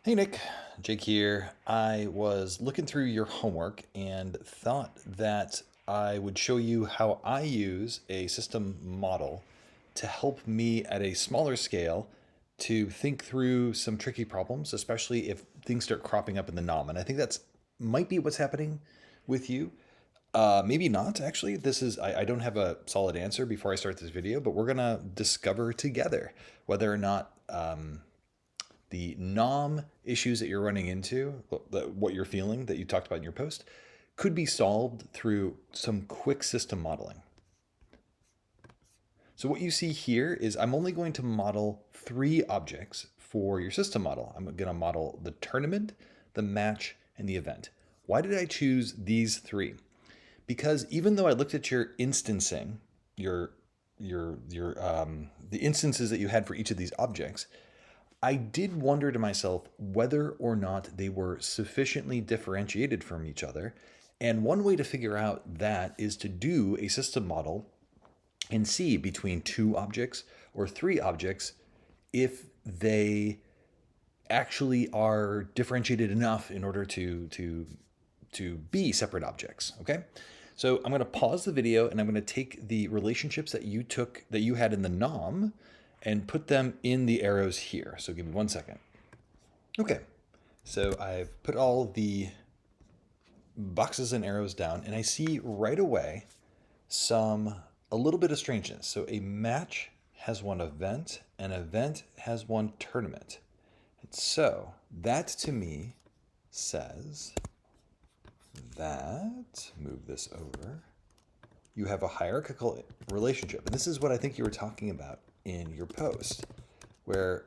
Hey Nick, Jake here. I was looking through your homework and thought that I would show you how I use a system model to help me at a smaller scale to think through some tricky problems, especially if things start cropping up in the NOM. And I think that's might be what's happening with you. Maybe not, actually. I don't have a solid answer before I start this video, but we're gonna discover together whether or not the NOM issues that you're running into, what you're feeling that you talked about in your post, could be solved through some quick system modeling. So what you see here is I'm only going to model 3 objects for your system model. I'm going to model the tournament, the match, and the event. Why did I choose these 3? Because even though I looked at your instancing, the instances that you had for each of these objects, I did wonder to myself whether or not they were sufficiently differentiated from each other. And one way to figure out that is to do a system model and see between 2 objects or 3 objects if they actually are differentiated enough in order to be separate objects. Okay, so I'm going to pause the video and I'm going to take the relationships that you had in the NOM and put them in the arrows here. So give me 1 second. Okay, so I've put all the boxes and arrows down, and I see right away a little bit of strangeness. So a match has one event, an event has one tournament. And so that to me says that, move this over, you have a hierarchical relationship. And this is what I think you were talking about in your post, where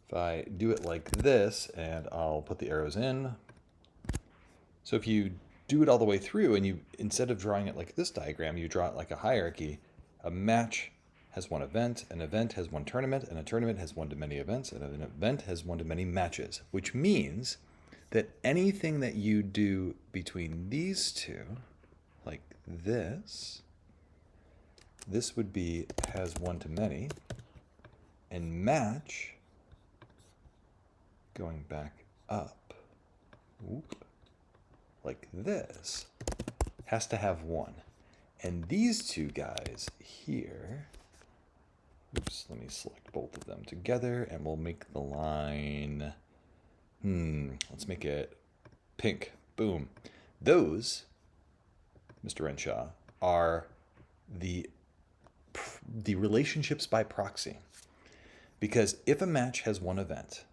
if I do it like this, and I'll put the arrows in. So if you do it all the way through and you, instead of drawing it like this diagram, you draw it like a hierarchy, a match has one event, an event has one tournament, and a tournament has one to many events, and an event has one to many matches, which means that anything that you do between these two, like this would be has one to many, and match, going back up, like this, has to have one. And these two guys here, oops, let me select both of them together and we'll make the line, let's make it pink. Boom. Those, Mr. Renshaw, are the relationships by proxy. Because if a match has one event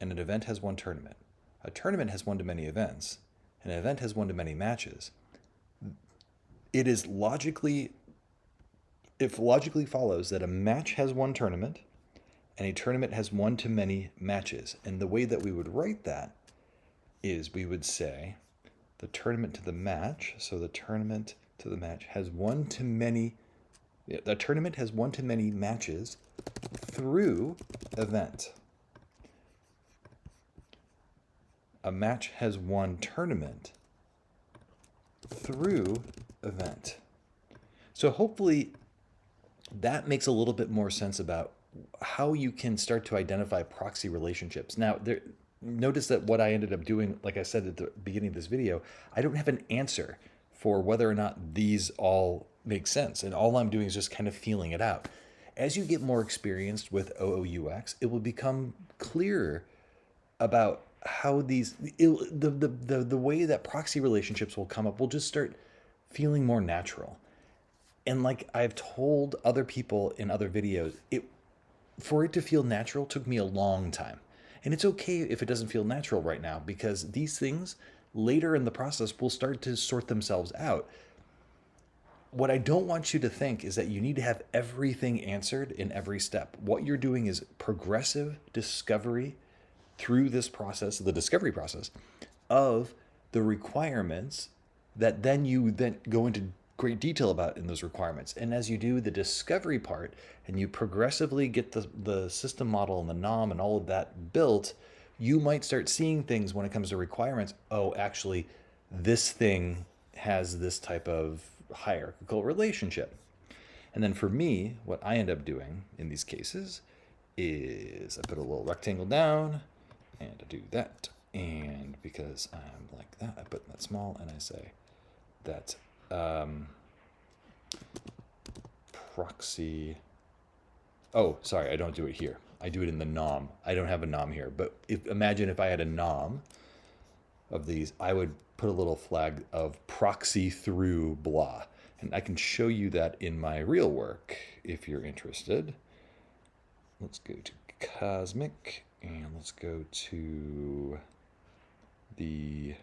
and an event has one tournament, a tournament has one to many events, and an event has one to many matches, it logically follows that a match has one tournament and a tournament has one to many matches. And the way that we would write that is we would say the tournament to the match, so the tournament to the match has one to many, the tournament has one to many matches through event. A match has one tournament through event. So hopefully that makes a little bit more sense about how you can start to identify proxy relationships. Now, notice that what I ended up doing, like I said at the beginning of this video, I don't have an answer for whether or not these all make sense. And all I'm doing is just kind of feeling it out. As you get more experienced with OOUX, it will become clearer about how the way that proxy relationships will come up will just start feeling more natural. And like I've told other people in other videos, for it to feel natural took me a long time. And it's okay if it doesn't feel natural right now, because these things later in the process will start to sort themselves out. What I don't want you to think is that you need to have everything answered in every step. What you're doing is progressive discovery through this process, the discovery process, of the requirements that then you then go into great detail about in those requirements. And as you do the discovery part and you progressively get the system model and the NOM and all of that built, you might start seeing things when it comes to requirements. Oh, actually, this thing has this type of hierarchical relationship. And then for me, what I end up doing in these cases is I put a little rectangle down, and I do that. And because I'm like that, I put that small, and I say that proxy. Oh, sorry, I don't do it here. I do it in the nom. I don't have a nom here, but imagine if I had a nom of these, I would put a little flag of proxy through blah. And I can show you that in my real work if you're interested. Let's go to Cosmic, and let's go to the...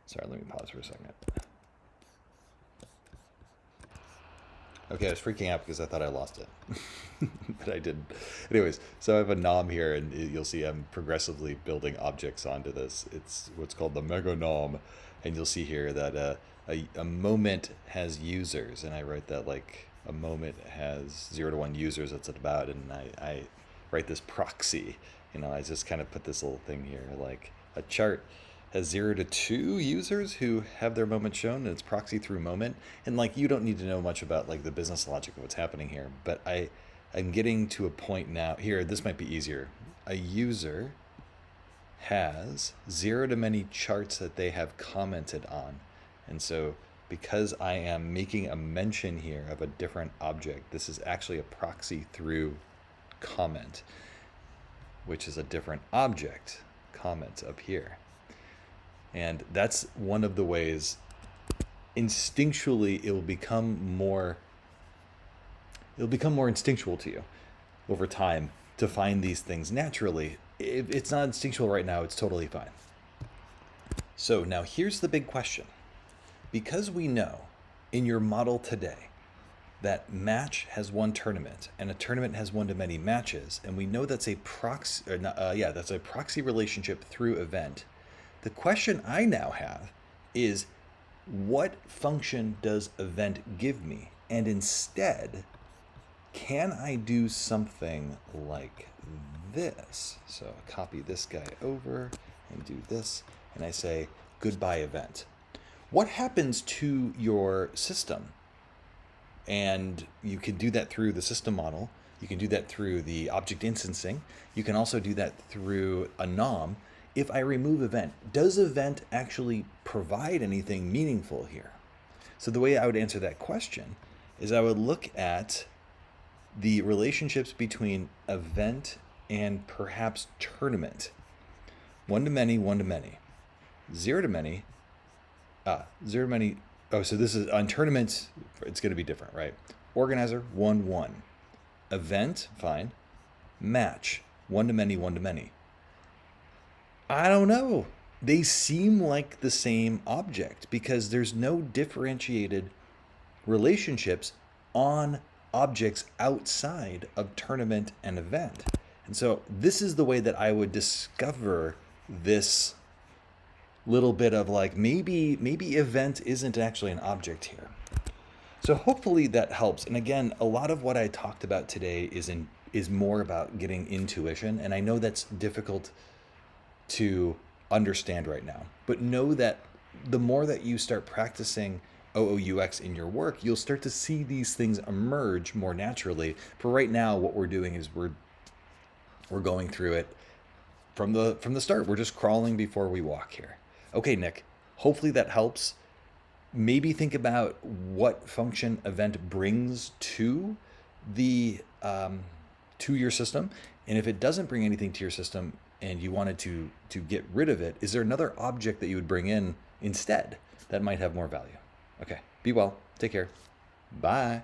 Sorry, let me pause for a second. Okay, I was freaking out because I thought I lost it, but I didn't. Anyways, so I have a nom here, and you'll see I'm progressively building objects onto this. It's what's called the mega nom, and you'll see here that a moment has users, and I write that like a moment has 0 to 1 users. That's about, and I write this proxy. I just kind of put this little thing here, like a chart has 0 to 2 users who have their moment shown, and it's proxy through moment. And like, you don't need to know much about like the business logic of what's happening here, but I'm getting to a point now here. This might be easier. A user has 0 to many charts that they have commented on. And so because I am making a mention here of a different object, this is actually a proxy through comment, which is a different object, comment up here. And that's one of the ways instinctually it will become more instinctual to you over time to find these things naturally. If it's not instinctual right now, it's totally fine. So now here's the big question. Because we know in your model today that match has one tournament and a tournament has one to many matches, and we know that's a proxy, that's a proxy relationship through event. The question I now have is, what function does event give me? And instead, can I do something like this? So I copy this guy over and do this, and I say, goodbye event. What happens to your system? And you can do that through the system model. You can do that through the object instancing. You can also do that through a nom. If I remove event, does event actually provide anything meaningful here? So the way I would answer that question is I would look at the relationships between event and perhaps tournament. 1 to many, 1 to many. 0 to many, 0 to many. Oh, so this is on tournaments, it's going to be different, right? Organizer, 1, 1. Event, fine. Match, 1 to many, 1 to many. I don't know. They seem like the same object because there's no differentiated relationships on objects outside of tournament and event. And so this is the way that I would discover this little bit of like, maybe event isn't actually an object here. So hopefully that helps. And again, a lot of what I talked about today is more about getting intuition. And I know that's difficult to understand right now, but know that the more that you start practicing OOUX in your work, you'll start to see these things emerge more naturally. For right now, what we're doing is we're going through it from the start. We're just crawling before we walk here. Okay, Nick, hopefully that helps. Maybe think about what function event brings to the to your system, and if it doesn't bring anything to your system and you wanted to get rid of it, is there another object that you would bring in instead that might have more value? Okay, be well, take care, bye.